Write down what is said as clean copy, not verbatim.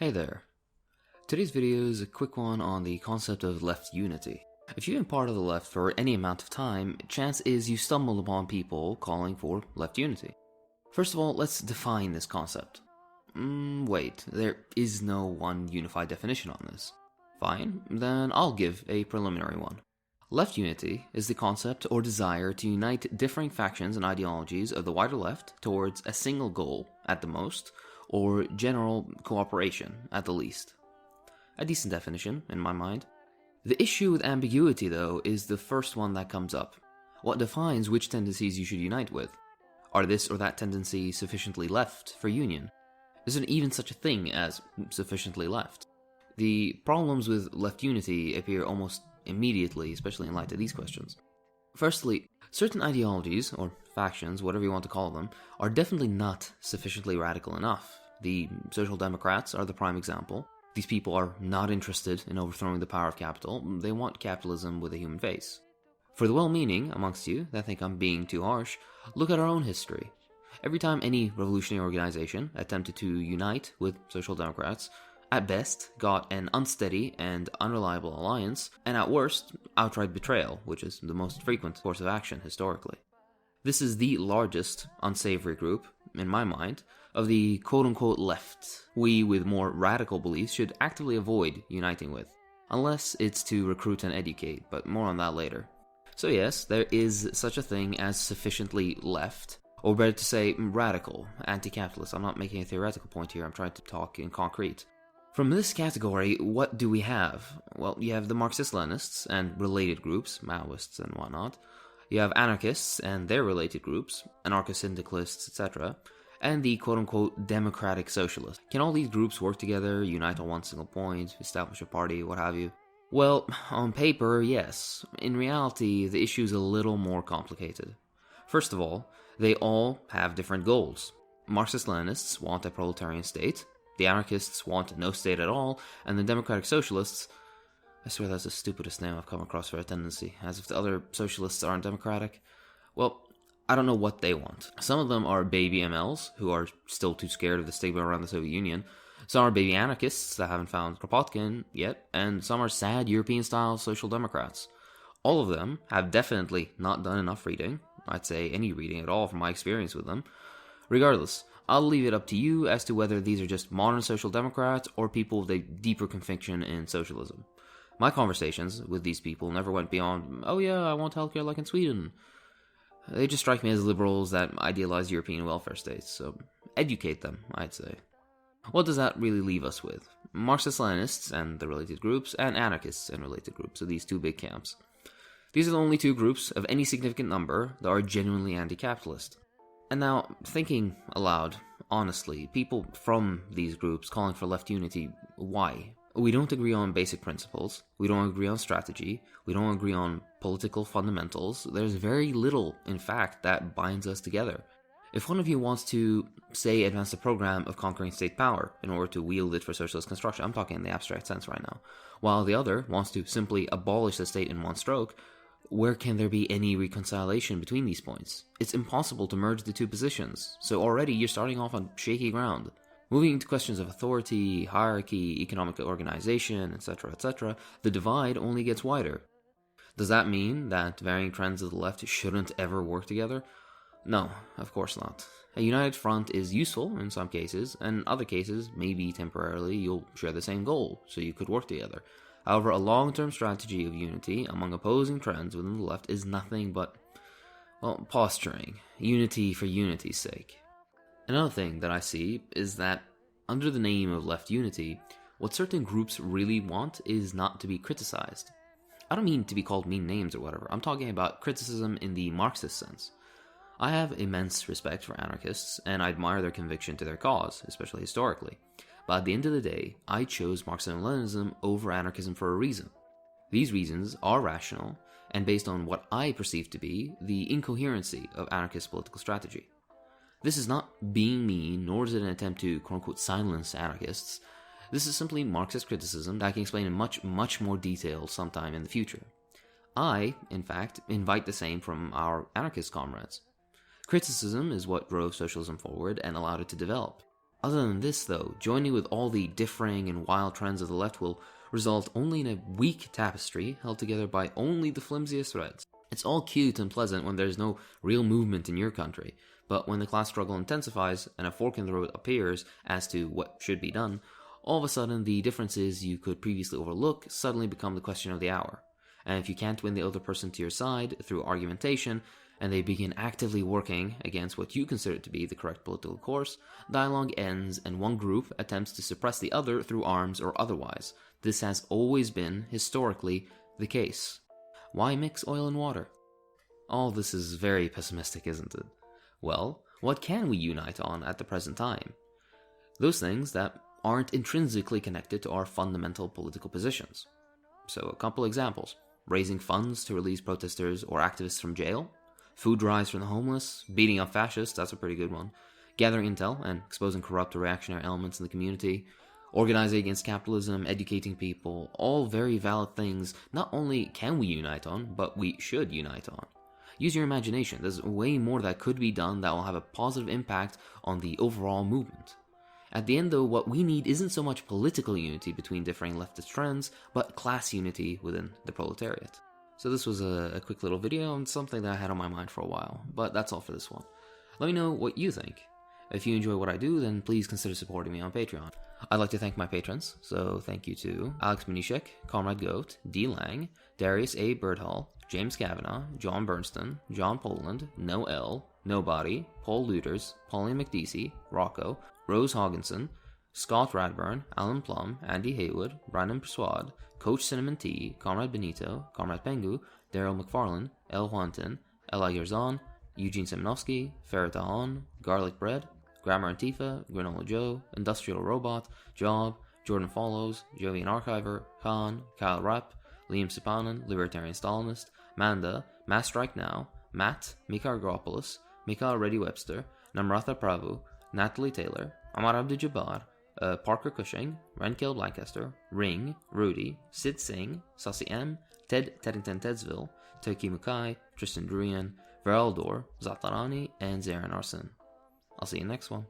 Hey there. Today's video is a quick one on the concept of left unity. If you've been part of the left for any amount of time, chance is you stumbled upon people calling for left unity. First of all, let's define this concept. Wait, there is no one unified definition on this. Fine, then I'll give a preliminary one. Left unity is the concept or desire to unite differing factions and ideologies of the wider left towards a single goal, at the most, or general cooperation, at the least. A decent definition, in my mind. The issue with ambiguity, though, is the first one that comes up. What defines which tendencies you should unite with? Are this or that tendency sufficiently left for union? Is there even such a thing as sufficiently left? The problems with left unity appear almost immediately, especially in light of these questions. Firstly, certain ideologies, or factions, whatever you want to call them, are definitely not sufficiently radical enough. The Social Democrats are the prime example. These people are not interested in overthrowing the power of capital. They want capitalism with a human face. For the well-meaning amongst you that think I'm being too harsh, look at our own history. Every time any revolutionary organization attempted to unite with Social Democrats, at best got an unsteady and unreliable alliance, and at worst, outright betrayal, which is the most frequent course of action historically. This is the largest unsavory group, in my mind, of the quote-unquote left we with more radical beliefs should actively avoid uniting with, unless it's to recruit and educate, but more on that later. So yes, there is such a thing as sufficiently left, or better to say radical, anti-capitalist. I'm not making a theoretical point here, I'm trying to talk in concrete. From this category, what do we have? Well, you have the Marxist-Leninists and related groups, Maoists and whatnot. You have anarchists and their related groups, anarcho-syndicalists, etc., and the quote-unquote democratic socialists. Can all these groups work together, unite on one single point, establish a party, what have you? Well, on paper, yes. In reality, the issue is a little more complicated. First of all, they all have different goals. Marxist-Leninists want a proletarian state, the anarchists want no state at all, and the democratic socialists, I swear that's the stupidest name I've come across for a tendency, as if the other socialists aren't democratic. Well, I don't know what they want. Some of them are baby MLs, who are still too scared of the stigma around the Soviet Union. Some are baby anarchists that haven't found Kropotkin yet, and some are sad European-style social democrats. All of them have definitely not done enough reading. I'd say any reading at all from my experience with them. Regardless, I'll leave it up to you as to whether these are just modern social democrats or people with a deeper conviction in socialism. My conversations with these people never went beyond, oh yeah, I want healthcare like in Sweden. They just strike me as liberals that idealize European welfare states, so educate them, I'd say. What does that really leave us with? Marxist-Leninists and the related groups, and anarchists and related groups, so these two big camps. These are the only two groups of any significant number that are genuinely anti-capitalist. And now, thinking aloud, honestly, people from these groups calling for left unity, why? We don't agree on basic principles, we don't agree on strategy, we don't agree on political fundamentals. There's very little, in fact, that binds us together. If one of you wants to, say, advance a program of conquering state power in order to wield it for socialist construction, I'm talking in the abstract sense right now, while the other wants to simply abolish the state in one stroke, where can there be any reconciliation between these points? It's impossible to merge the two positions, so already you're starting off on shaky ground. Moving into questions of authority, hierarchy, economic organization, etc., the divide only gets wider. Does that mean that varying trends of the left shouldn't ever work together? No, of course not. A united front is useful in some cases, and in other cases, maybe temporarily, you'll share the same goal, so you could work together. However, a long-term strategy of unity among opposing trends within the left is nothing but, well, posturing. Unity for unity's sake. Another thing that I see is that, under the name of left unity, what certain groups really want is not to be criticized. I don't mean to be called mean names or whatever, I'm talking about criticism in the Marxist sense. I have immense respect for anarchists, and I admire their conviction to their cause, especially historically. But at the end of the day, I chose Marxism-Leninism over anarchism for a reason. These reasons are rational, and based on what I perceive to be the incoherency of anarchist political strategy. This is not being mean, nor is it an attempt to quote-unquote silence anarchists. This is simply Marxist criticism that I can explain in much more detail sometime in the future. I, in fact, invite the same from our anarchist comrades. Criticism is what drove socialism forward and allowed it to develop. Other than this though, joining with all the differing and wild trends of the left will result only in a weak tapestry held together by only the flimsiest threads. It's all cute and pleasant when there's no real movement in your country, but when the class struggle intensifies and a fork in the road appears as to what should be done, all of a sudden the differences you could previously overlook suddenly become the question of the hour. And if you can't win the other person to your side through argumentation, and they begin actively working against what you consider to be the correct political course, dialogue ends and one group attempts to suppress the other through arms or otherwise. This has always been, historically, the case. Why mix oil and water? All this is very pessimistic, isn't it? Well, what can we unite on at the present time? Those things that aren't intrinsically connected to our fundamental political positions. So a couple examples. Raising funds to release protesters or activists from jail. Food drives for the homeless. Beating up fascists, that's a pretty good one. Gathering intel and exposing corrupt or reactionary elements in the community. Organizing against capitalism, educating people. All very valid things not only can we unite on, but we should unite on. Use your imagination. There's way more that could be done that will have a positive impact on the overall movement. At the end though, what we need isn't so much political unity between differing leftist trends, but class unity within the proletariat. So this was a quick little video on something that I had on my mind for a while, but that's all for this one. Let me know what you think. If you enjoy what I do, then please consider supporting me on Patreon. I'd like to thank my patrons, so thank you to Alex Minishek, Comrade Goat, D. Lang, Darius A. Birdhall, James Kavanagh, John Bernston, John Poland, No L, Nobody, Paul Luters, Pauline McDeesey, Rocco, Rose Hogginson, Scott Radburn, Alan Plum, Andy Haywood, Brandon Persuade, Coach Cinnamon T, Comrade Benito, Comrade Pengu, Daryl McFarlane, El Juanton, Eli Gerzon, Eugene Semenovsky, Ferret On, Garlic Bread, Grammar Antifa, Granola Joe, Industrial Robot, Job, Jordan Follows, Jovian Archiver, Khan, Kyle Rapp, Liam Sipanen, Libertarian Stalinist, Manda, Mass Strike Now, Matt, Mika Argyropoulos, Mika Reddy Webster, Namratha Prabhu, Natalie Taylor, Amar Abdul-Jabbar, Parker Cushing, Renkill Lancaster, Ring, Rudy, Sid Singh, Sussy M, Ted Teddington Tedsville, Toki Mukai, Tristan Druyan, Veraldor, Zatlarani, and Zarin Arsen. I'll see you next one.